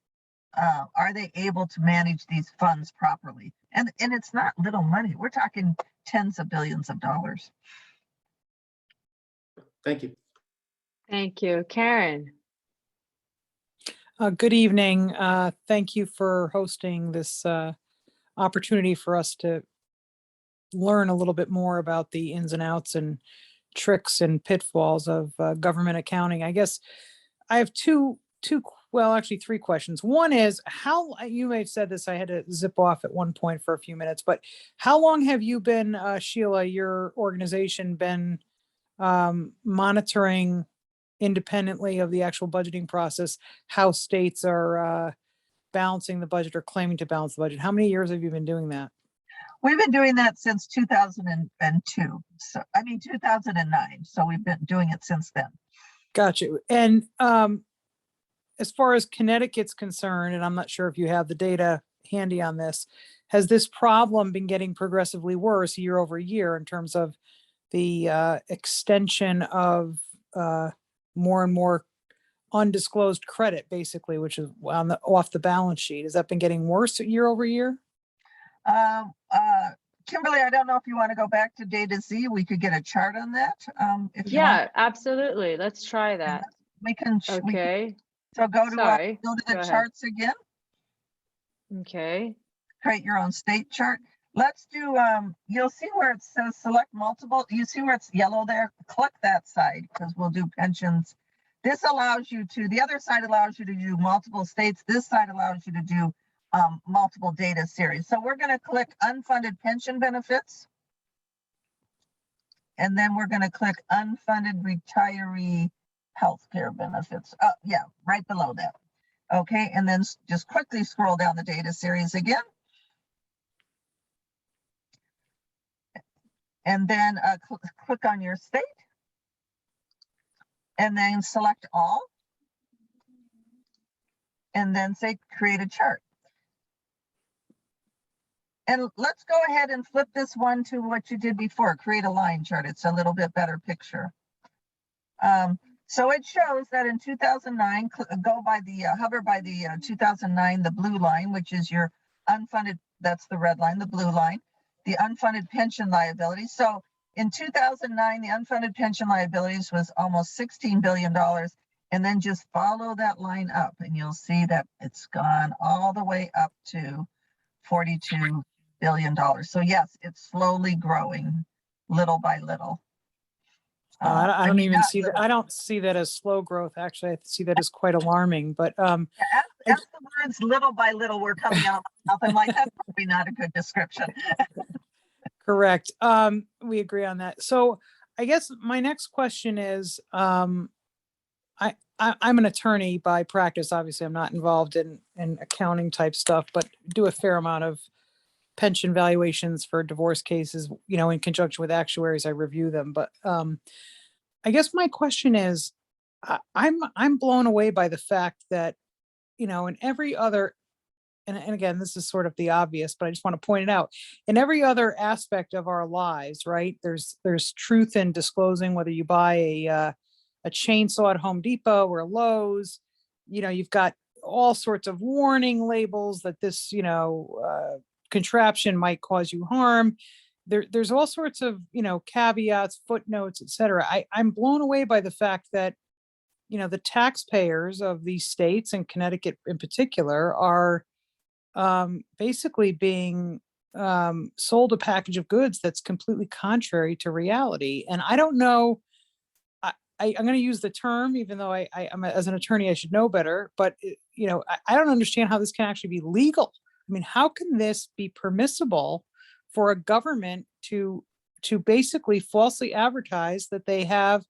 are they able to manage these funds properly? And it's not little money. We're talking tens of billions of dollars.
Thank you.
Thank you. Karen.
Good evening. Thank you for hosting this opportunity for us to learn a little bit more about the ins and outs and tricks and pitfalls of government accounting. I guess I have actually three questions. One is, how, you may have said this, I had to zip off at one point for a few minutes, but how long have you been, Sheila, your organization been monitoring independently of the actual budgeting process, how states are balancing the budget or claiming to balance the budget? How many years have you been doing that?
We've been doing that since 2002. So, 2009. So we've been doing it since then.
Gotcha. And as far as Connecticut's concerned, and I'm not sure if you have the data handy on this, has this problem been getting progressively worse year over year in terms of the extension of more and more undisclosed credit, basically, which is off the balance sheet? Has that been getting worse year over year?
Kimberly, I don't know if you want to go back to data Z. We could get a chart on that. If you want.
Absolutely. Let's try that.
We can.
Okay.
So go to
Sorry.
go to the
Go ahead.
charts again.
Okay.
create your own state chart. Let's do, you'll see where it says select multiple. You see where it's yellow there? Click that side because we'll do pensions. This allows you to, the other side allows you to do multiple states. This side allows you to do multiple data series. So we're going to click unfunded pension benefits. And then we're going to click unfunded retiree healthcare benefits. Yeah, right below that. Okay, and then just quickly scroll down the data series again. And then click on your state. And then select all. And then say create a chart. And let's go ahead and flip this one to what you did before, create a line chart. It's a little bit better picture. So it shows that in 2009, go by the, hover by the 2009, the blue line, which is your unfunded, that's the red line, the blue line, the unfunded pension liability. So in 2009, the unfunded pension liabilities was almost $16 billion. And then just follow that line up and you'll see that it's gone all the way up to $42 billion. So yes, it's slowly growing little by little.
I don't even see that. I don't see that as slow growth. Actually, I see that as quite alarming. But
as the words little by little were coming out, I'm like, that's probably not a good description.
correct. We agree on that. So I guess my next question is, I'm an attorney by practice. Obviously, I'm not involved in accounting type stuff, but do a fair amount of pension valuations for divorce cases, in conjunction with actuaries. I review them. But I guess my question is, I'm blown away by the fact that, in every other, and again, this is sort of the obvious, but I just want to point it out, in every other aspect of our lives, right? There's truth in disclosing whether you buy a chainsaw at Home Depot or Lowe's. You've got all sorts of warning labels that this, contraption might cause you harm. There's all sorts of, caveats, footnotes, et cetera. I'm blown away by the fact that, the taxpayers of these states, and Connecticut in particular, are basically being sold a package of goods that's completely contrary to reality. And I don't know, I'm going to use the term, even though I'm as an attorney, I should know better, but I don't understand how this can actually be legal. I mean, how can this be permissible for a government to basically falsely advertise that they have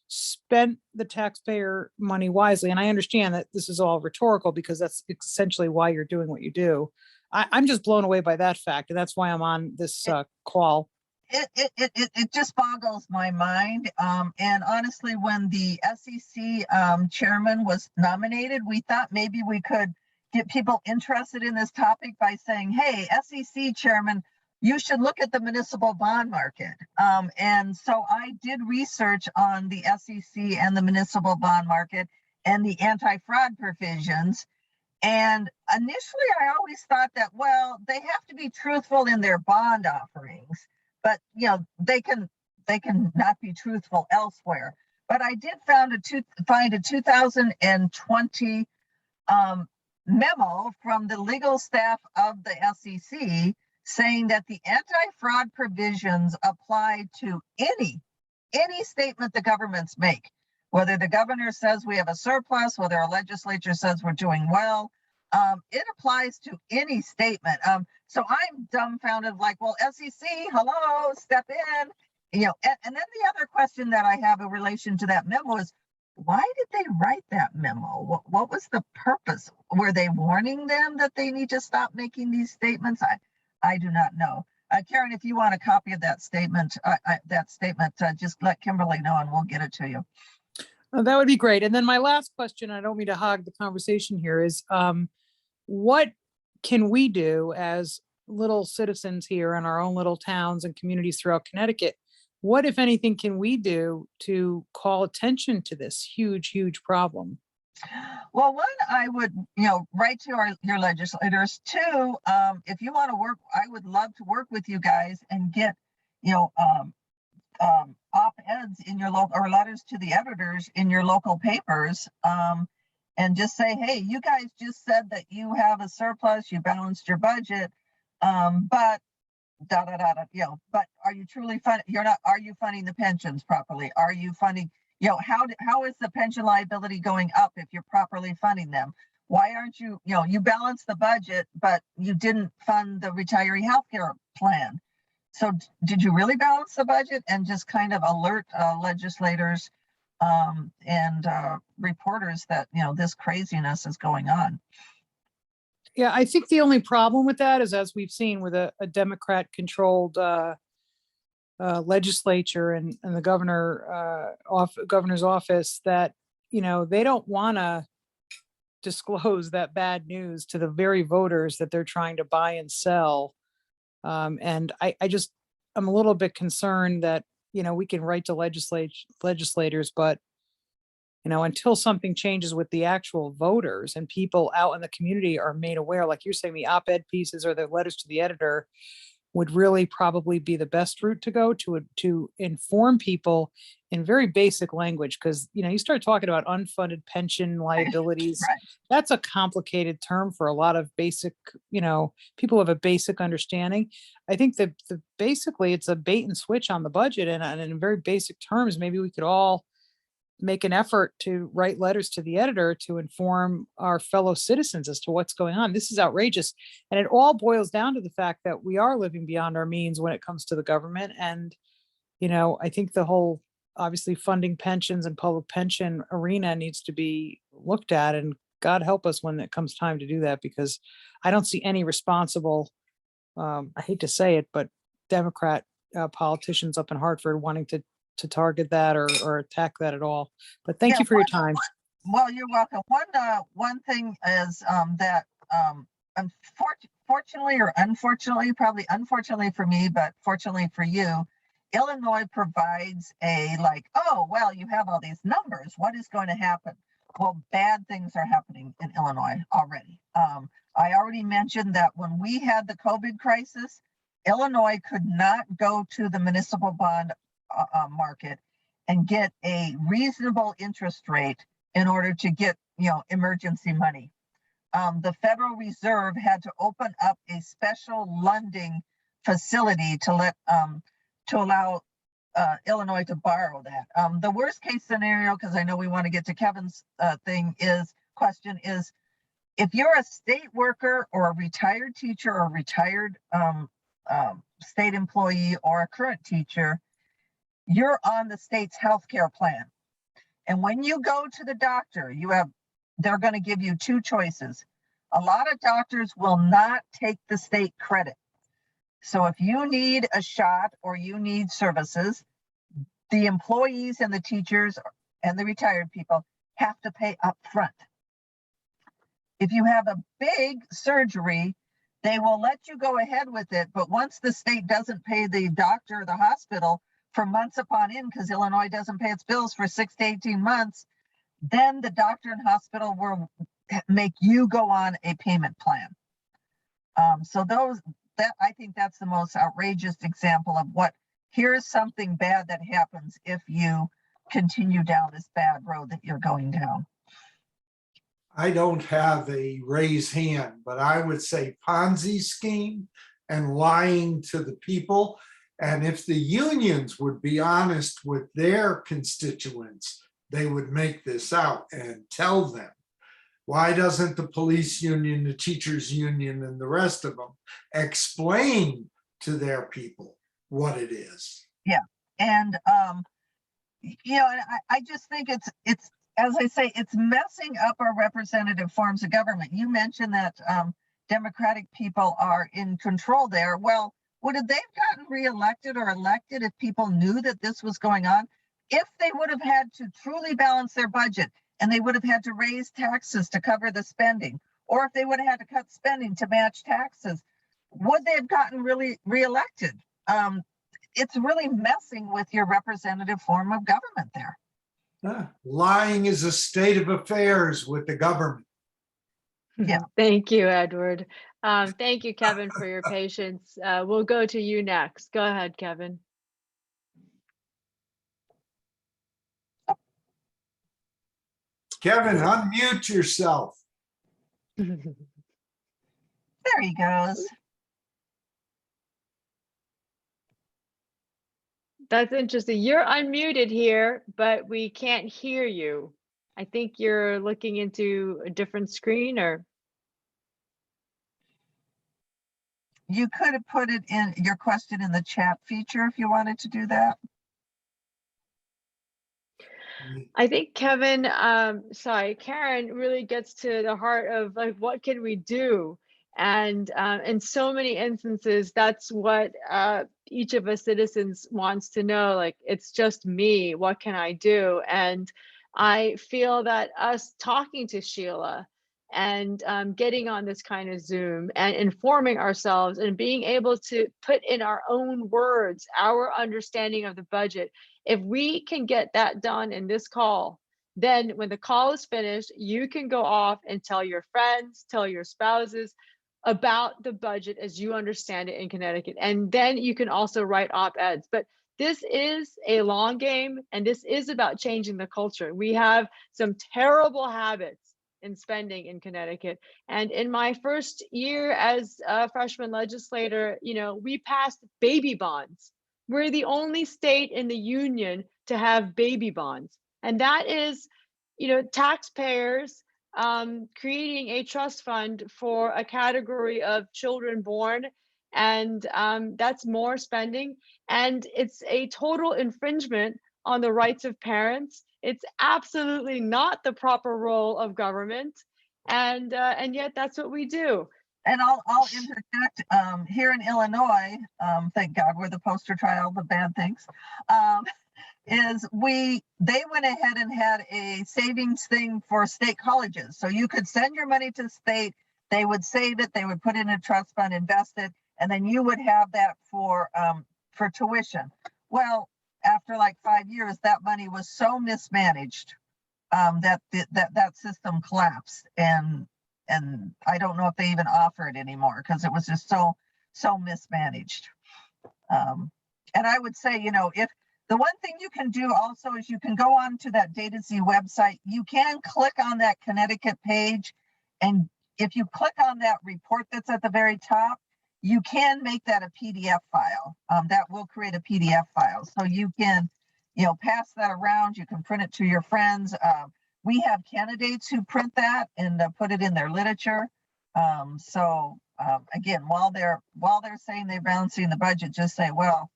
spent the taxpayer money wisely? And I understand that this is all rhetorical because that's essentially why you're doing what you do. I'm just blown away by that fact, and that's why I'm on this call.
It just boggles my mind. And honestly, when the SEC chairman was nominated, we thought maybe we could get people interested in this topic by saying, hey, SEC chairman, you should look at the municipal bond market. And so I did research on the SEC and the municipal bond market and the anti-fraud provisions. And initially, I always thought that, well, they have to be truthful in their bond offerings, but they can not be truthful elsewhere. But I did find a 2020 memo from the legal staff of the SEC saying that the anti-fraud provisions apply to any statement the governments make, whether the governor says we have a surplus, whether a legislature says we're doing well. It applies to any statement. So I'm dumbfounded, like, well, SEC, hello, step in. And then the other question that I have in relation to that memo is, why did they write that memo? What was the purpose? Were they warning them that they need to stop making these statements? I do not know. Karen, if you want a copy of that statement, just let Kimberly know and we'll get it to you.
That would be great. And then my last question, I don't mean to hog the conversation here, is what can we do as little citizens here in our own little towns and communities throughout Connecticut? What, if anything, can we do to call attention to this huge, huge problem?
Well, one, I would, write to your legislators. Two, if you want to work, I would love to work with you guys and get, op-eds in your local, or letters to the editors in your local papers, and just say, hey, you guys just said that you have a surplus, you balanced your budget. But but are you truly are you funding the pensions properly? Are you funding, how is the pension liability going up if you're properly funding them? Why aren't you, you balance the budget, but you didn't fund the retiree healthcare plan? So did you really balance the budget and just kind of alert legislators and reporters that, this craziness is going on?
Yeah, I think the only problem with that is, as we've seen with a Democrat-controlled legislature and the governor's office, that they don't want to disclose that bad news to the very voters that they're trying to buy and sell. And I'm a little bit concerned that we can write to legislators, but until something changes with the actual voters and people out in the community are made aware, like you're saying, the op-ed pieces or the letters to the editor would really probably be the best route to go to inform people in very basic language. Because, you start talking about unfunded pension liabilities,
Right.
That's a complicated term for a lot of basic, people have a basic understanding. I think that basically it's a bait and switch on the budget, and in very basic terms, maybe we could all make an effort to write letters to the editor to inform our fellow citizens as to what's going on. This is outrageous. And it all boils down to the fact that we are living beyond our means when it comes to the government. And, I think the whole, obviously, funding pensions and public pension arena needs to be looked at, and God help us when it comes time to do that, because I don't see any responsible, I hate to say it, but Democrat politicians up in Hartford wanting to target that or attack that at all. But thank you for your time.
Well, you're welcome. One thing is that unfortunately or unfortunately, probably unfortunately for me, but fortunately for you, Illinois provides oh, well, you have all these numbers. What is going to happen? Well, bad things are happening in Illinois already. I already mentioned that when we had the COVID crisis, Illinois could not go to the municipal bond market and get a reasonable interest rate in order to get emergency money. The Federal Reserve had to open up a special lending facility to allow Illinois to borrow that. The worst case scenario, because I know we want to get to Kevin's question is, if you're a state worker or a retired teacher or retired state employee or a current teacher, you're on the state's healthcare plan. And when you go to the doctor, they're going to give you two choices. A lot of doctors will not take the state credit. So if you need a shot or you need services, the employees and the teachers and the retired people have to pay up front. If you have a big surgery, they will let you go ahead with it. But once the state doesn't pay the doctor or the hospital for months upon end, because Illinois doesn't pay its bills for 6 to 18 months, then the doctor and hospital will make you go on a payment plan. I think that's the most outrageous example of here's something bad that happens if you continue down this bad road that you're going down.
I don't have a raised hand, but I would say Ponzi scheme and lying to the people. And if the unions would be honest with their constituents, they would make this out and tell them. Why doesn't the police union, the teachers union, and the rest of them explain to their people what it is?
Yeah. And, I just think it's, as I say, it's messing up our representative forms of government. You mentioned that Democratic people are in control there. Well, would have they gotten reelected or elected if people knew that this was going on? If they would have had to truly balance their budget and they would have had to raise taxes to cover the spending, or if they would have had to cut spending to match taxes, would they have gotten really reelected? It's really messing with your representative form of government there.
Lying is a state of affairs with the government.
Yeah.
Thank you, Edward. Thank you, Kevin, for your patience. We'll go to you next. Go ahead, Kevin.
Kevin, unmute yourself.
There he goes.
That's interesting. You're unmuted here, but we can't hear you. I think you're looking into a different screen or.
You could have put it in your question in the chat feature if you wanted to do that.
I think Karen really gets to the heart of like, what can we do? And in so many instances, that's what each of us citizens wants to know. Like, it's just me, what can I do? And I feel that us talking to Sheila and getting on this kind of Zoom and informing ourselves and being able to put in our own words, our understanding of the budget, if we can get that done in this call, then when the call is finished, you can go off and tell your friends, tell your spouses about the budget as you understand it in Connecticut. And then you can also write op-eds. But this is a long game, and this is about changing the culture. We have some terrible habits in spending in Connecticut. And in my first year as a freshman legislator, we passed baby bonds. We're the only state in the union to have baby bonds. And that is, taxpayers creating a trust fund for a category of children born. And that's more spending. And it's a total infringement on the rights of parents. It's absolutely not the proper role of government. And yet that's what we do.
And I'll interject, here in Illinois, thank God we're the poster child of bad things, they went ahead and had a savings thing for state colleges. So you could send your money to the state, they would save it, they would put it in a trust fund, invest it, and then you would have that for tuition. Well, after like 5 years, that money was so mismanaged that system collapsed. And I don't know if they even offer it anymore because it was just so mismanaged. And I would say, if the one thing you can do also is you can go on to that Data Z website. You can click on that Connecticut page. And if you click on that report that's at the very top, you can make that a PDF file. That will create a PDF file. So you can, pass that around. You can print it to your friends. We have candidates who print that and put it in their literature. Again, while they're saying they're balancing the budget, just say, well,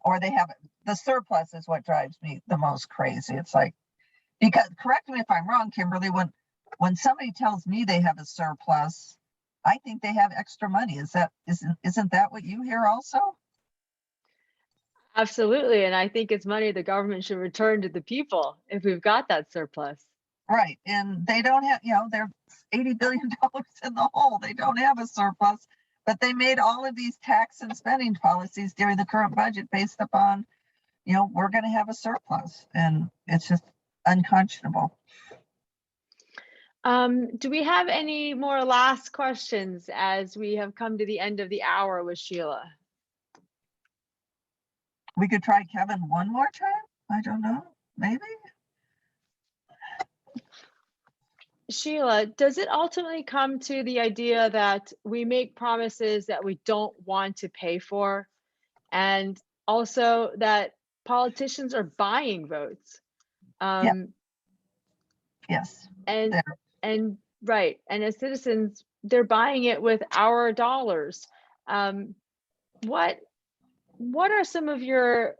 or they have the surplus is what drives me the most crazy. It's like, because correct me if I'm wrong, Kimberly, when somebody tells me they have a surplus, I think they have extra money. Isn't that what you hear also?
Absolutely. And I think it's money the government should return to the people if we've got that surplus.
Right. And they don't have, they're $80 billion in the hole. They don't have a surplus, but they made all of these tax and spending policies during the current budget based upon, we're going to have a surplus, and it's just unconscionable.
Do we have any more last questions as we have come to the end of the hour with Sheila?
We could try Kevin one more time. I don't know, maybe.
Sheila, does it ultimately come to the idea that we make promises that we don't want to pay for, and also that politicians are buying votes?
Yes.
And right, and as citizens, they're buying it with our dollars. What are some of your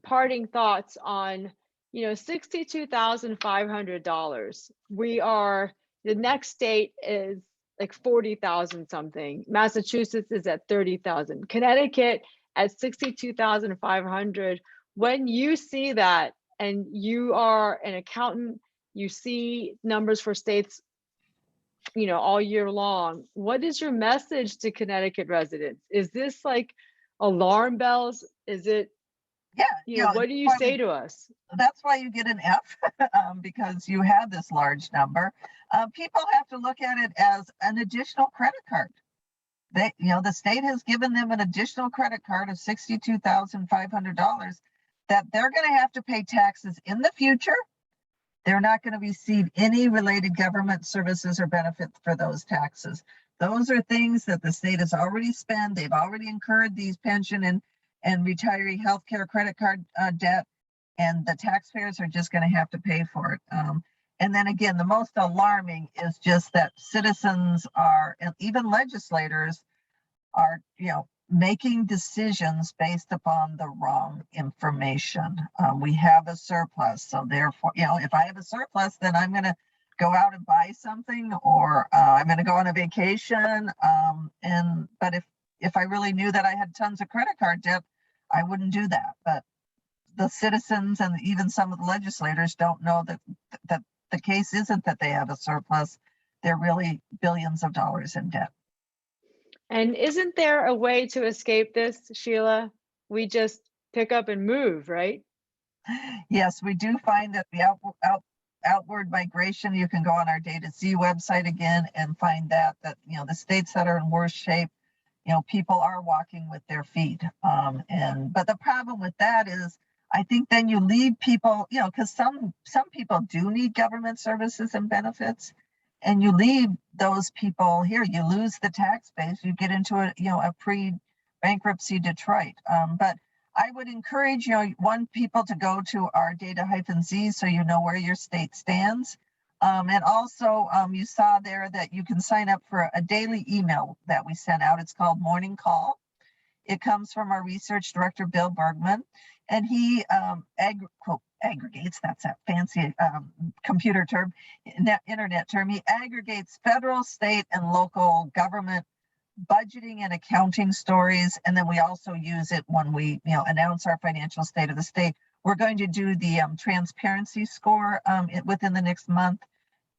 parting thoughts on $62,500? The next state is like 40,000 something. Massachusetts is at 30,000. Connecticut at 62,500. When you see that, and you are an accountant, you see numbers for states, all year long, what is your message to Connecticut residents? Is this like alarm bells? Is it, what do you say to us?
That's why you get an F, because you have this large number. People have to look at it as an additional credit card. The state has given them an additional credit card of $62,500 that they're going to have to pay taxes in the future. They're not going to receive any related government services or benefits for those taxes. Those are things that the state has already spent. They've already incurred these pension and and retiree healthcare credit card debt, and the taxpayers are just going to have to pay for it. And then again, the most alarming is just that citizens are, and even legislators are, making decisions based upon the wrong information. We have a surplus, so therefore, if I have a surplus, then I'm going to go out and buy something, or I'm going to go on a vacation. But if I really knew that I had tons of credit card debt, I wouldn't do that. But the citizens and even some of the legislators don't know that the case isn't that they have a surplus. They're really billions of dollars in debt.
And isn't there a way to escape this, Sheila? We just pick up and move, right?
Yes, we do find that the outward migration, you can go on our Data Z website again and find that the states that are in worse shape, people are walking with their feet. But the problem with that is, I think then you leave people, because some people do need government services and benefits, and you leave those people here. You lose the tax base. You get into a pre-bankruptcy Detroit. But I would encourage people to go to our Data-Z so you know where your state stands. And also, you saw there that you can sign up for a daily email that we send out. It's called Morning Call. It comes from our research director, Bill Bergman, and he aggregates, that's that fancy computer term, internet term. He aggregates federal, state, and local government budgeting and accounting stories. And then we also use it when we announce our financial state of the state. We're going to do the transparency score within the next month.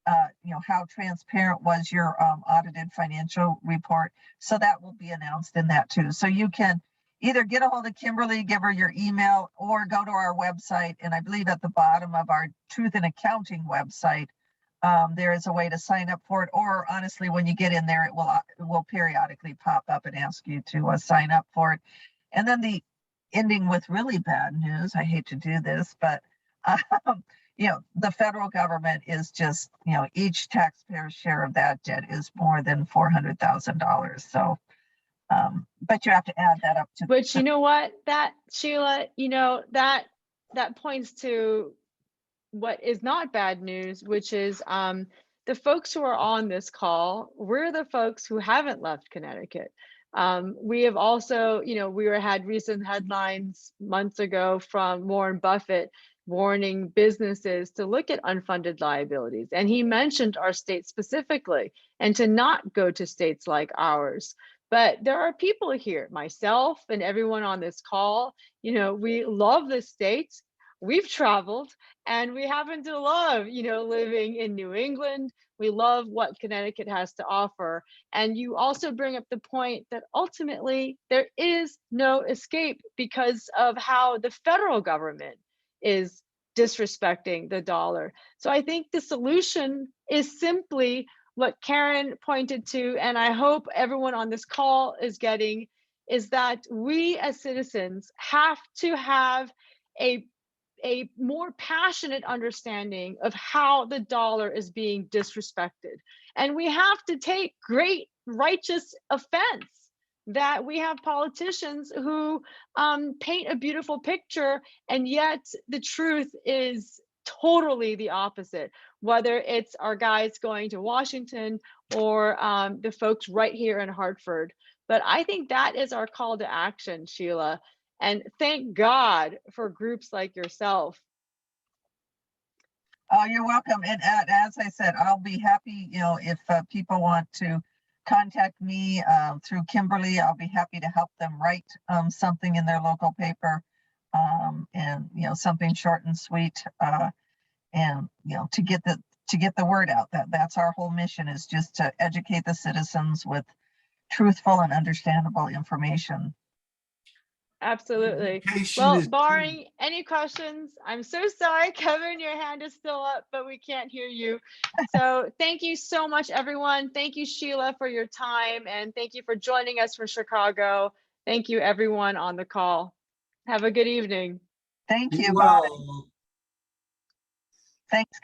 How transparent was your audited financial report? So that will be announced in that too. So you can either get a hold of Kimberly, give her your email, or go to our website. And I believe at the bottom of our Truth in Accounting website, there is a way to sign up for it. Or honestly, when you get in there, it will periodically pop up and ask you to sign up for it. And then the ending with really bad news. I hate to do this, but the federal government is just, each taxpayer's share of that debt is more than $400,000. So, but you have to add that up to.
Which, you know what, that Sheila, that points to what is not bad news, which is the folks who are on this call. We're the folks who haven't left Connecticut. We have also, we had recent headlines months ago from Warren Buffett warning businesses to look at unfunded liabilities. And he mentioned our state specifically, and to not go to states like ours. But there are people here, myself and everyone on this call, we love the States. We've traveled and we happen to love, living in New England. We love what Connecticut has to offer. And you also bring up the point that ultimately there is no escape because of how the federal government is disrespecting the dollar. So I think the solution is simply what Karen pointed to, and I hope everyone on this call is getting, is that we as citizens have to have a more passionate understanding of how the dollar is being disrespected. And we have to take great righteous offense that we have politicians who paint a beautiful picture, and yet the truth is totally the opposite, whether it's our guys going to Washington or the folks right here in Hartford. But I think that is our call to action, Sheila. And thank God for groups like yourself.
Oh, you're welcome. And as I said, I'll be happy, if people want to contact me through Kimberly, I'll be happy to help them write something in their local paper, and something short and sweet, and to get the word out. That's our whole mission, is just to educate the citizens with truthful and understandable information.
Absolutely.
Education
Well,
is
barring any questions, I'm so sorry, Kevin, your hand is still up, but we can't hear you. So thank you so much, everyone. Thank you, Sheila, for your time. And thank you for joining us from Chicago. Thank you, everyone on the call. Have a good evening.
Thank you.
well.
Bye. Thanks.